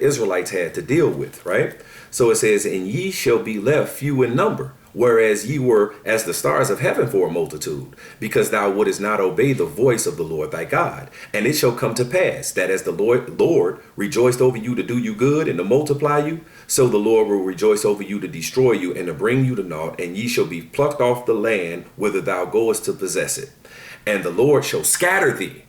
Israelites had to deal with, right? So it says, and ye shall be left few in number, whereas ye were as the stars of heaven for a multitude, because thou wouldest not obey the voice of the Lord thy God. And it shall come to pass that as the Lord rejoiced over you to do you good and to multiply you, so the Lord will rejoice over you to destroy you and to bring you to naught, and ye shall be plucked off the land whither thou goest to possess it. And the Lord shall scatter thee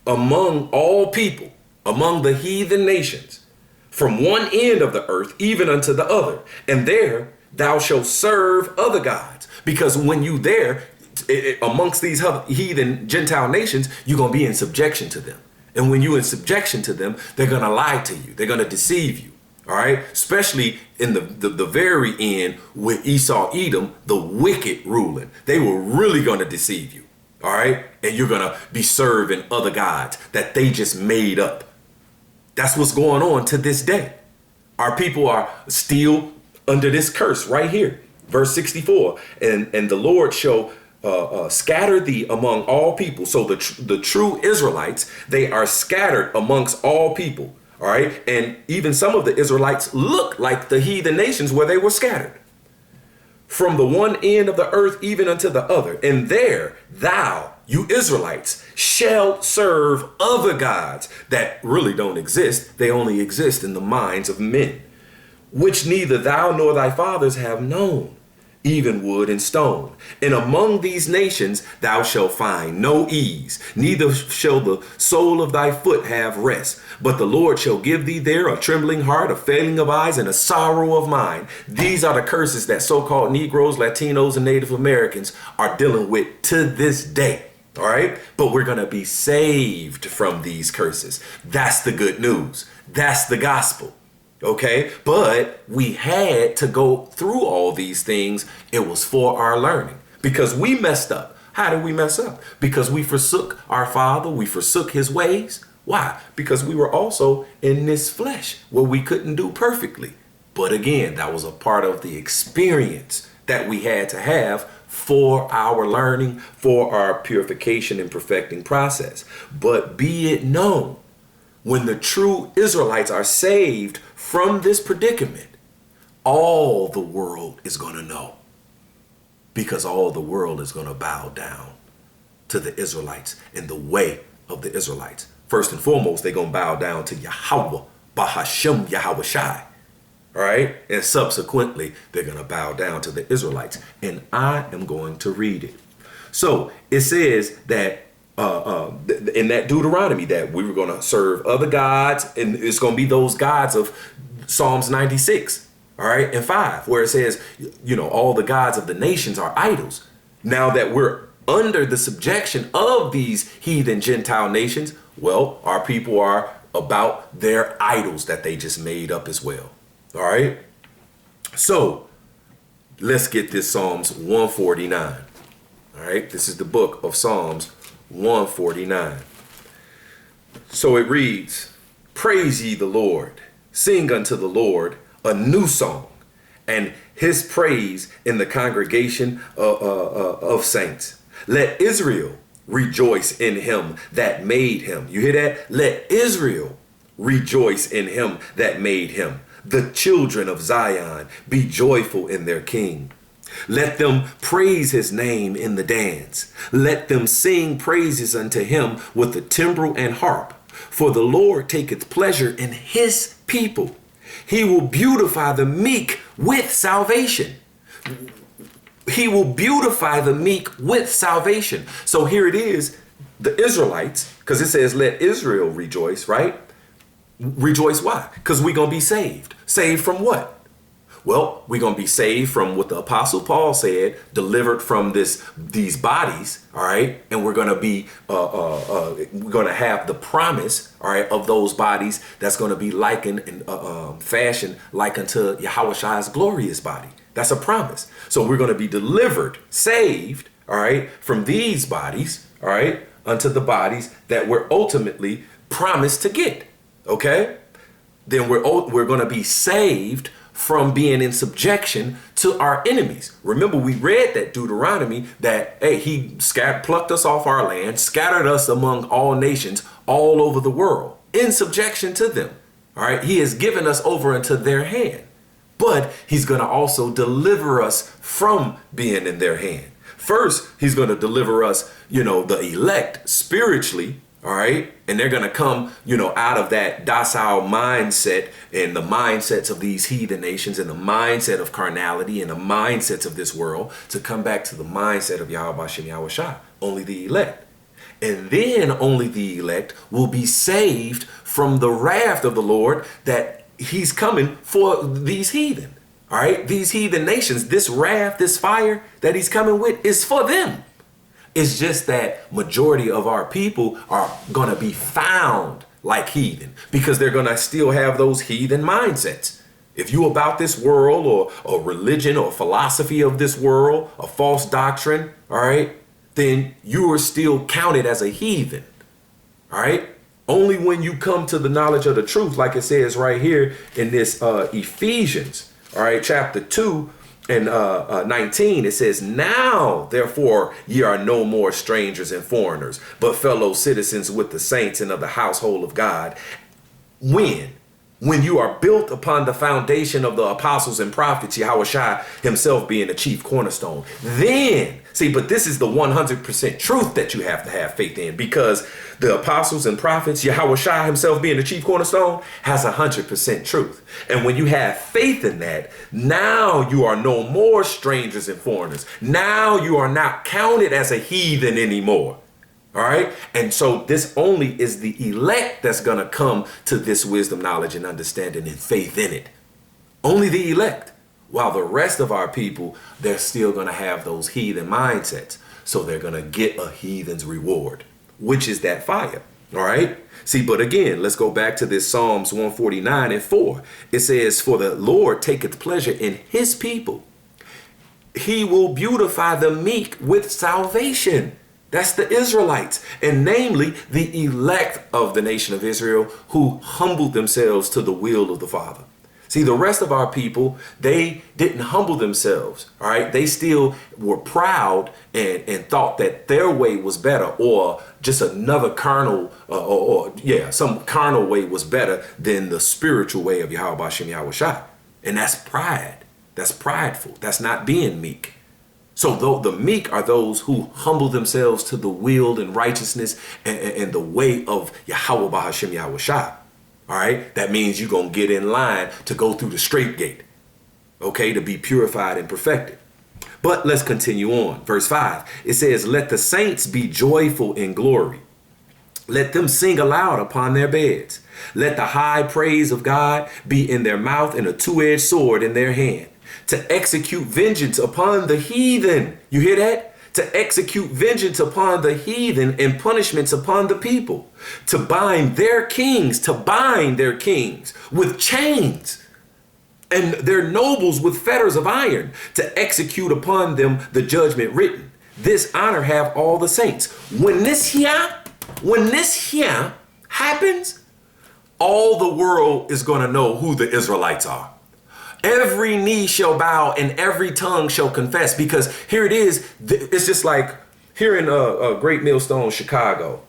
among all people, among the heathen nations, from one end of the earth even unto the other. And there thou shalt serve other gods. Because when you there, amongst these heathen Gentile nations, you're going to be in subjection to them. And when you're in subjection to them, they're going to lie to you. They're going to deceive you. All right. Especially in the very end with Esau, Edom, the wicked ruling. They were really going to deceive you. All right. And you're going to be serving other gods that they just made up. That's what's going on to this day. Our people are still under this curse right here. Verse 64. And the Lord shall scatter thee among all people. So the true Israelites, they are scattered amongst all people. All right. And even some of the Israelites look like the heathen nations where they were scattered. From the one end of the earth even unto the other. And there thou, you Israelites, shall serve other gods that really don't exist. They only exist in the minds of men, which neither thou nor thy fathers have known, even wood and stone. And among these nations thou shalt find no ease, neither shall the sole of thy foot have rest. But the Lord shall give thee there a trembling heart, a failing of eyes, and a sorrow of mind. These are the curses that so-called Negroes, Latinos, and Native Americans are dealing with to this day. All right. But we're going to be saved from these curses. That's the good news. That's the gospel. OK, but we had to go through all these things. It was for our learning because we messed up. How did we mess up? Because we forsook our Father. We forsook his ways. Why? Because we were also in this flesh where we couldn't do perfectly. But again, that was a part of the experience that we had to have for our learning, for our purification and perfecting process. But be it known, when the true Israelites are saved from this predicament, all the world is going to know, because all the world is going to bow down to the Israelites in the way of the Israelites. First and foremost, they're going to bow down to Yahweh, Bahashem Yahweh Shai. All right. And subsequently, they're going to bow down to the Israelites. And I am going to read it. So it says that in that Deuteronomy that we were going to serve other gods. And it's going to be those gods of Psalms 96. All right. And 5, where it says, you know, all the gods of the nations are idols. Now that we're under the subjection of these heathen Gentile nations, well, our people are about their idols that they just made up as well. All right. So let's get this Psalms 149. All right. This is the book of Psalms 149. So it reads, praise ye the Lord, sing unto the Lord a new song, and his praise in the congregation of saints. Let Israel rejoice in him that made him. You hear that? Let Israel rejoice in him that made him. The children of Zion be joyful in their king. Let them praise his name in the dance. Let them sing praises unto him with the timbrel and harp. For the Lord taketh pleasure in his people. He will beautify the meek with salvation. He will beautify the meek with salvation. So here it is, the Israelites, because it says, let Israel rejoice, right? Rejoice. Why? Because we're going to be saved. Saved from what? Well, we're going to be saved from what the Apostle Paul said, delivered from these bodies. All right. And we're going to be we're going to have the promise. All right. Of those bodies that's going to be likened and fashioned like unto Yahweh's glorious body. That's a promise. So we're going to be delivered, saved. All right. From these bodies. All right. Unto the bodies that we're ultimately promised to get. OK, then we're going to be saved from being in subjection to our enemies. Remember, we read that Deuteronomy that, hey, he plucked us off our land, scattered us among all nations all over the world in subjection to them. All right. He has given us over into their hand, but he's going to also deliver us from being in their hand. First, he's going to deliver us, the elect spiritually. All right. And they're going to come, out of that docile mindset and the mindsets of these heathen nations and the mindset of carnality and the mindsets of this world to come back to the mindset of Yahweh Shem Yahweh Shai, only the elect. And then only the elect will be saved from the wrath of the Lord that he's coming for these heathen. All right. These heathen nations, this wrath, this fire that he's coming with is for them. It's just that majority of our people are going to be found like heathen because they're going to still have those heathen mindsets. If you about this world or a religion or philosophy of this world, a false doctrine, all right, then you are still counted as a heathen. All right. Only when you come to the knowledge of the truth, like it says right here in this Ephesians, all right, chapter 2 and 19, it says, now, therefore, ye are no more strangers and foreigners, but fellow citizens with the saints and of the household of God. When you are built upon the foundation of the apostles and prophets, Yahweh Shai himself being the chief cornerstone, then, see, but this is the 100% truth that you have to have faith in, because the apostles and prophets, Yahweh Shai himself being the chief cornerstone, has 100% truth. And when you have faith in that, now you are no more strangers and foreigners. Now you are not counted as a heathen anymore. All right. And so this only is the elect that's going to come to this wisdom, knowledge, and understanding and faith in it. Only the elect. While the rest of our people, they're still going to have those heathen mindsets. So they're going to get a heathen's reward, which is that fire. All right. See, but again, let's go back to this Psalms 149 and 4. It says, for the Lord taketh pleasure in his people. He will beautify the meek with salvation. That's the Israelites, and namely the elect of the nation of Israel who humbled themselves to the will of the Father. See, the rest of our people, they didn't humble themselves. All right. They still were proud and thought that their way was better, or just another carnal some carnal way was better than the spiritual way of Yahweh Shem Yahweh Shai. And that's pride. That's prideful. That's not being meek. So though the meek are those who humble themselves to the will and righteousness and the way of Yahweh Bahashem Yahweh Shai. All right. That means you're going to get in line to go through the straight gate. OK, to be purified and perfected. But let's continue on. Verse 5. It says, let the saints be joyful in glory. Let them sing aloud upon their beds. Let the high praise of God be in their mouth and a two-edged sword in their hand, to execute vengeance upon the heathen. You hear that? To execute vengeance upon the heathen and punishments upon the people, to bind their kings with chains and their nobles with fetters of iron, to execute upon them the judgment written. This honor have all the saints. When this here happens, all the world is going to know who the Israelites are. Every knee shall bow and every tongue shall confess, because here it is. It's just like here in Great Millstone, Chicago.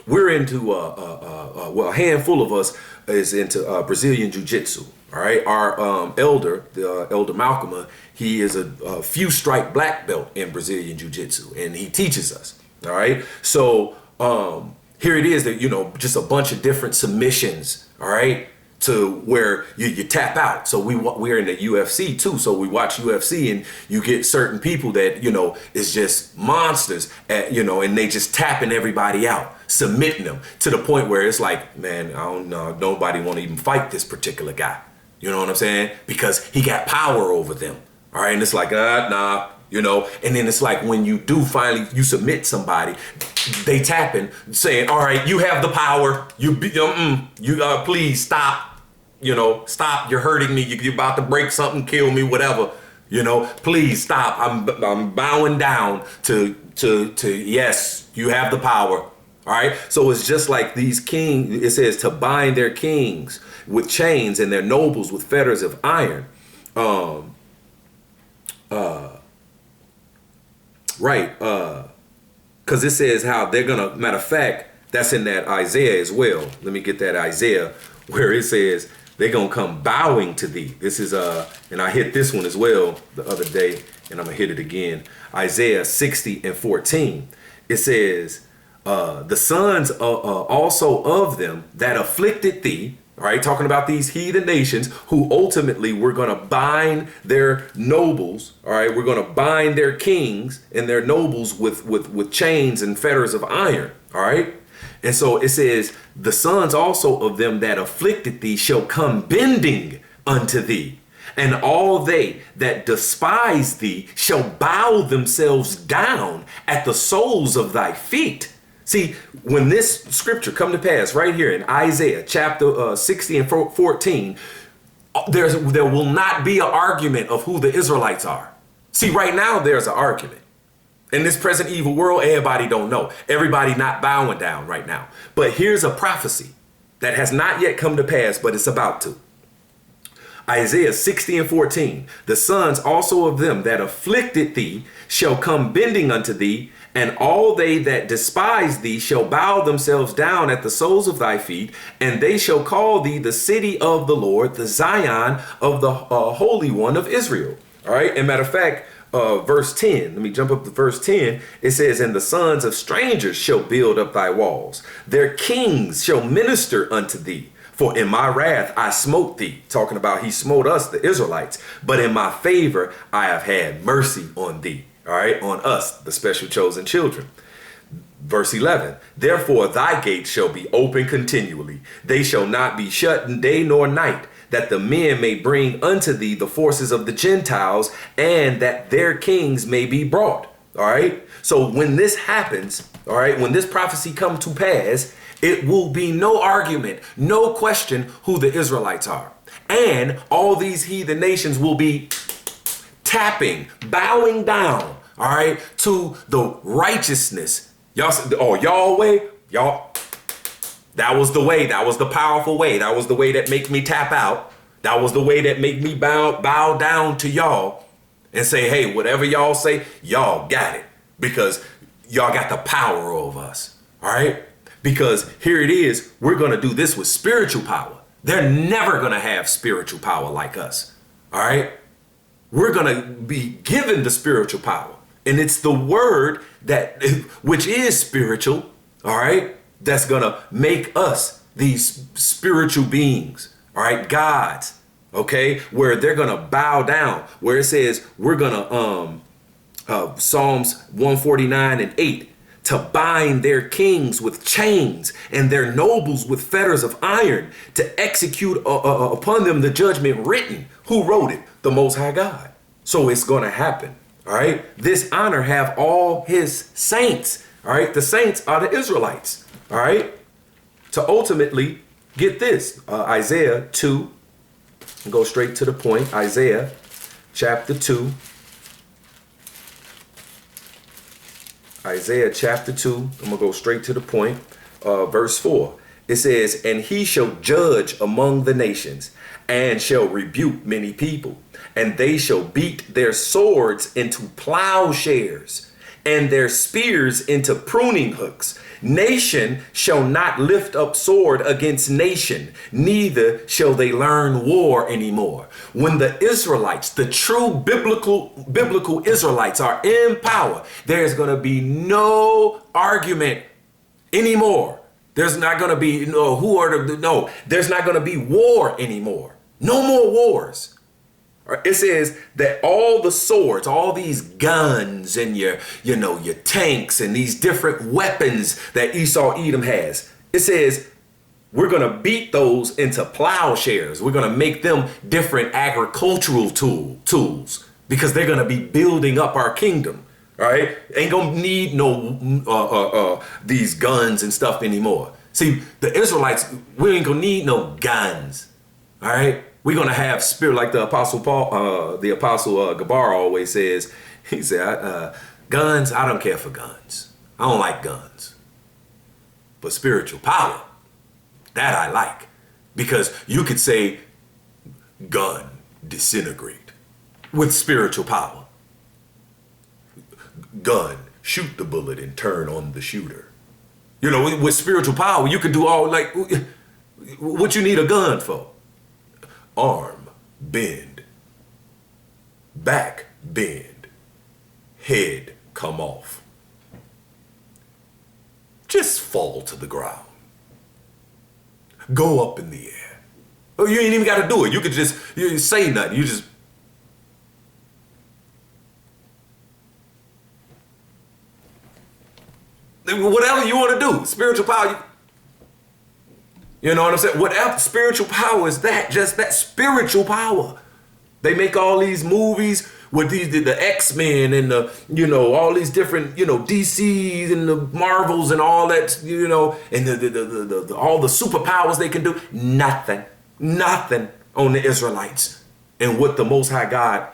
We're into a handful of us is into Brazilian Jiu-Jitsu. All right. Our elder, the Elder Malcolm, he is a few strike black belt in Brazilian Jiu-Jitsu, and he teaches us. All right. So here it is that, just a bunch of different submissions. All right. To where you tap out. So we're in the UFC too. So we watch UFC and you get certain people that, is just monsters and they just tapping everybody out, submitting them to the point where it's like, man, I don't know, nobody want to even fight this particular guy. You know what I'm saying? Because he got power over them. All right. And it's like, nah. And then it's like when you do finally, you submit somebody, they tapping, saying, all right, you have the power. Please stop. Stop. You're hurting me. You're about to break something, kill me, whatever. Please stop. I'm bowing down to yes, you have the power. All right. So it's just like these kings. It says to bind their kings with chains and their nobles with fetters of iron. Right. Because it says how they're going to, matter of fact, that's in that Isaiah as well. Let me get that Isaiah where it says they're going to come bowing to thee. This is, and I hit this one as well the other day, and I'm going to hit it again. Isaiah 60:14. It says, the sons also of them that afflicted thee, all right, talking about these heathen nations who ultimately were going to bind their nobles, all right, we're going to bind their kings and their nobles with chains and fetters of iron, all right? And so it says, the sons also of them that afflicted thee shall come bending unto thee, and all they that despise thee shall bow themselves down at the soles of thy feet. See, when this scripture come to pass right here in Isaiah chapter 60 and 14, there will not be an argument of who the Israelites are. See, right now there's an argument. In this present evil world, everybody don't know. Everybody not bowing down right now. But here's a prophecy that has not yet come to pass, but it's about to. Isaiah 60:14, the sons also of them that afflicted thee shall come bending unto thee, and all they that despise thee shall bow themselves down at the soles of thy feet, and they shall call thee the city of the Lord, the Zion of the Holy One of Israel. All right, and matter of fact, verse 10, let me jump up to verse 10. It says, and the sons of strangers shall build up thy walls. Their kings shall minister unto thee. For in my wrath I smote thee. Talking about he smote us, the Israelites. But in my favor I have had mercy on thee. All right, on us, the special chosen children. Verse 11, therefore thy gates shall be open continually. They shall not be shut day nor night, that the men may bring unto thee the forces of the Gentiles, and that their kings may be brought. All right. So when this happens, all right, when this prophecy comes to pass, it will be no argument, no question who the Israelites are. And all these heathen nations will be tapping, bowing down, all right, to the righteousness. Y'all said, oh, y'all way, y'all. That was the way. That was the powerful way. That was the way that make me tap out. That was the way that make me bow down to y'all and say, hey, whatever y'all say, y'all got it, because y'all got the power over us. All right. Because here it is. We're going to do this with spiritual power. They're never going to have spiritual power like us. All right. We're going to be given the spiritual power. And it's the word that, which is spiritual. All right. That's going to make us these spiritual beings. All right. Gods. Okay. Where they're going to bow down, where it says we're going to Psalms 149:8, to bind their kings with chains and their nobles with fetters of iron, to execute upon them the judgment written. Who wrote it? The Most High God. So it's going to happen. All right. This honor have all his saints. All right. The saints are the Israelites. All right. To ultimately get this, Isaiah 2, go straight to the point. Isaiah chapter 2. Isaiah chapter 2, I'm going to go straight to the point, verse 4. It says, and he shall judge among the nations, and shall rebuke many people, and they shall beat their swords into plowshares, and their spears into pruning hooks. Nation shall not lift up sword against nation, neither shall they learn war anymore. When the Israelites, the true biblical Israelites, are in power, there's going to be no argument anymore. There's not going to be there's not going to be war anymore. No more wars. It says that all the swords, all these guns and your tanks and these different weapons that Esau Edom has, it says we're going to beat those into plowshares. We're going to make them different agricultural tools because they're going to be building up our kingdom. All right. Ain't going to need no these guns and stuff anymore. See, the Israelites, we ain't going to need no guns. All right. We're going to have spirit, like the Apostle Paul, the Apostle Gabar always says. He said, guns, I don't care for guns. I don't like guns. But spiritual power, that I like. Because you could say, gun, disintegrate. With spiritual power. Gun, shoot the bullet and turn on the shooter. With spiritual power, you could do all, like, What you need a gun for? Arm bend, back bend, head come off. Just fall to the ground. Go up in the air. Oh, you ain't even got to do it. You could just you say nothing. You just whatever you want to do. Spiritual power. You know what I'm saying? Whatever spiritual power is that, just that spiritual power. They make all these movies with the X-Men and all these different, DCs and the Marvels and all that, and the all the superpowers they can do. Nothing on the Israelites and what the Most High God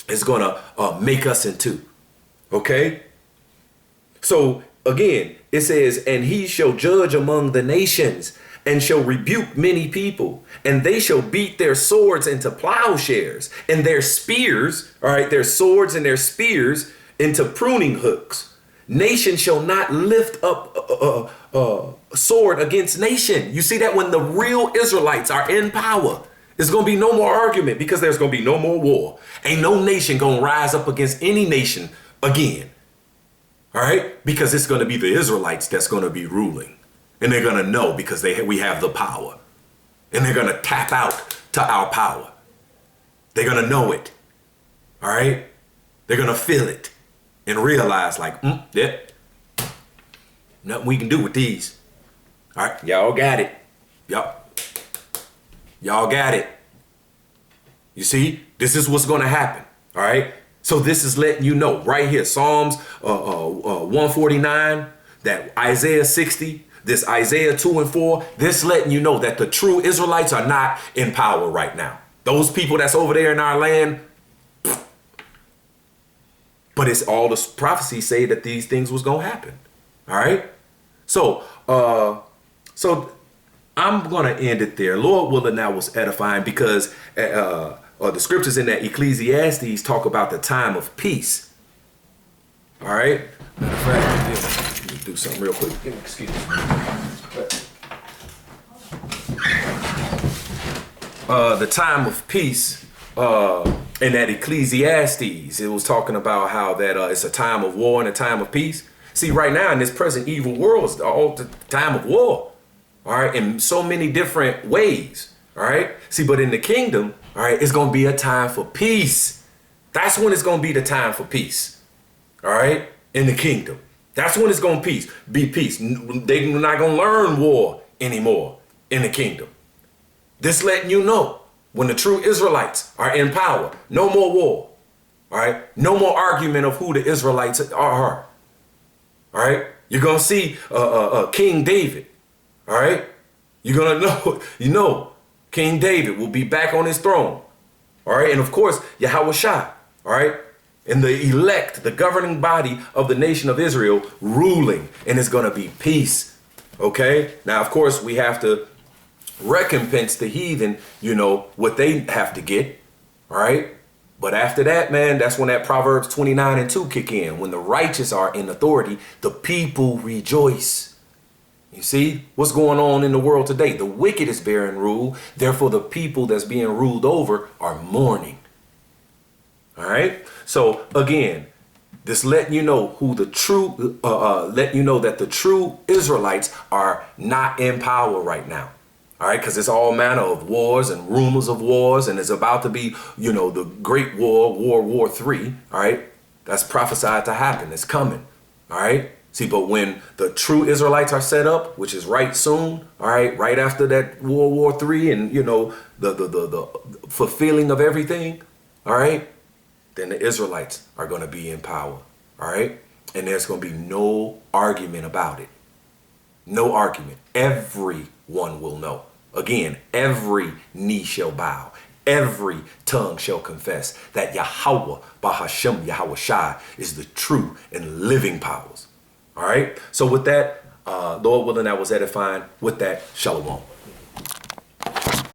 is gonna make us into. Okay? So again, it says, and he shall judge among the nations and shall rebuke many people, and they shall beat their swords into plowshares and their spears, all right, their swords and their spears into pruning hooks. Nation shall not lift up a sword against nation. You see that when the real Israelites are in power, there's going to be no more argument because there's going to be no more war. Ain't no nation going to rise up against any nation again. All right, because it's going to be the Israelites that's going to be ruling. And they're going to know because we have the power. And they're going to tap out to our power. They're going to know it. All right? They're going to feel it and realize like, yep, nothing we can do with these. All right? Y'all got it. Yup. Y'all got it. You see, this is what's going to happen. All right? So this is letting you know right here, Psalms 149, that Isaiah 60, this Isaiah 2 and 4, this letting you know that the true Israelites are not in power right now. Those people that's over there in our land, but it's all the prophecies say that these things was going to happen. All right. So I'm going to end it there. Lord willing, that was edifying because the scriptures in that Ecclesiastes talk about the time of peace. All right. Matter of fact, let me do something real quick. Excuse me. The time of peace in that Ecclesiastes, it was talking about how that it's a time of war and a time of peace. See, right now in this present evil world, it's all the time of war. All right, in so many different ways. All right. See, but in the kingdom, all right, it's going to be a time for peace. That's when it's going to be the time for peace. All right. In the kingdom. That's when it's going to be peace. They're not going to learn war anymore in the kingdom. This letting you know when the true Israelites are in power, no more war. All right. No more argument of who the Israelites are. All right. You're going to see King David. All right. You're going to know, King David will be back on his throne. All right. And of course, Yahweh Shai. All right. And the elect, the governing body of the nation of Israel ruling, and it's going to be peace. Okay. Now, of course, we have to recompense the heathen, what they have to get. All right. But after that, man, that's when that Proverbs 29 and 2 kick in. When the righteous are in authority, the people rejoice. You see what's going on in the world today? The wicked is bearing rule. Therefore, the people that's being ruled over are mourning. All right. So again, this letting you know who the true, letting you know that the true Israelites are not in power right now. All right. Because it's all manner of wars and rumors of wars. And it's about to be, the great war 3. All right. That's prophesied to happen. It's coming. All right. See, but when the true Israelites are set up, which is right soon, all right, right after that World War 3 and, the fulfilling of everything, all right, then the Israelites are going to be in power, all right? And there's going to be no argument about it. No argument. Everyone will know. Again, every knee shall bow. Every tongue shall confess that Yahweh, Bahashem, Yahweh Shai, is the true and living powers. All right. So with that, Lord willing, that was edifying. With that, shalom.